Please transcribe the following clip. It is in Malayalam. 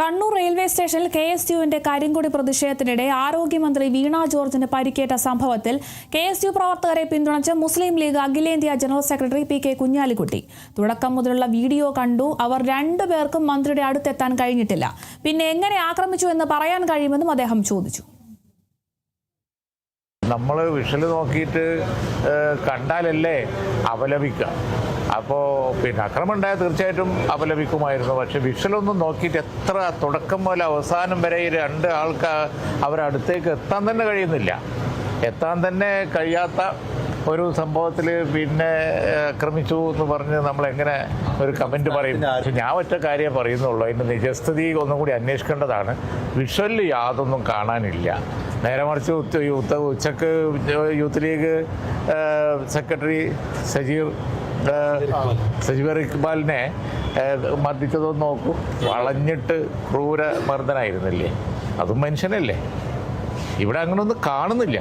കണ്ണൂർ റെയിൽവേ സ്റ്റേഷനിൽ KSUവിന്റെ കരിങ്കൊടി പ്രതിഷേധത്തിനിടെ ആരോഗ്യമന്ത്രി വീണ ജോർജിന് പരിക്കേറ്റ സംഭവത്തിൽ KSU പ്രവർത്തകരെ പിന്തുണച്ച് മുസ്ലിം ലീഗ് അഖിലേന്ത്യാ ജനറൽ സെക്രട്ടറി PK കുഞ്ഞാലിക്കുട്ടി തുടക്കം മുതലുള്ള വീഡിയോ കണ്ടു. അവർ രണ്ടുപേർക്കും മന്ത്രിയുടെ അടുത്തെത്താൻ കഴിഞ്ഞിട്ടില്ല. പിന്നെ എങ്ങനെ ആക്രമിച്ചു എന്ന് പറയാൻ കഴിയുമെന്നും അദ്ദേഹം ചോദിച്ചു. നമ്മൾ വിഷ്വൽ നോക്കിയിട്ട് കണ്ടാലല്ലേ അപലപിക്കുക. അപ്പോൾ പിന്നെ ആക്രമണം ഉണ്ടായാൽ തീർച്ചയായിട്ടും അപലപിക്കുമായിരുന്നു. പക്ഷെ വിഷ്വലൊന്നും നോക്കിയിട്ട് എത്ര തുടക്കം മുതൽ അവസാനം വരെ ഈ രണ്ട് ആൾക്ക് അവരടുത്തേക്ക് എത്താൻ തന്നെ കഴിയുന്നില്ല. എത്താൻ തന്നെ കഴിയാത്ത ഒരു സംഭവത്തിൽ പിന്നെ ആക്രമിച്ചു എന്ന് പറഞ്ഞ് നമ്മളെങ്ങനെ ഒരു കമൻറ്റ് പറയും? ഞാൻ ഒറ്റ കാര്യം പറയുന്നുള്ളൂ, അതിൻ്റെ നിജസ്ഥിതി ഒന്നും കൂടി അന്വേഷിക്കേണ്ടതാണ്. വിഷ്വലിൽ യാതൊന്നും കാണാനില്ല. നേരെ മറിച്ച് ഉച്ചക്ക് യൂത്ത് ലീഗ് സെക്രട്ടറി സജീർ ഇക്ബാലിനെ മർദ്ദിച്ചതൊന്നും നോക്കൂ. വളഞ്ഞിട്ട് ക്രൂര മർദ്ദനായിരുന്നില്ലേ? അതും മനുഷ്യനല്ലേ? ഇവിടെ അങ്ങനൊന്നും കാണുന്നില്ല.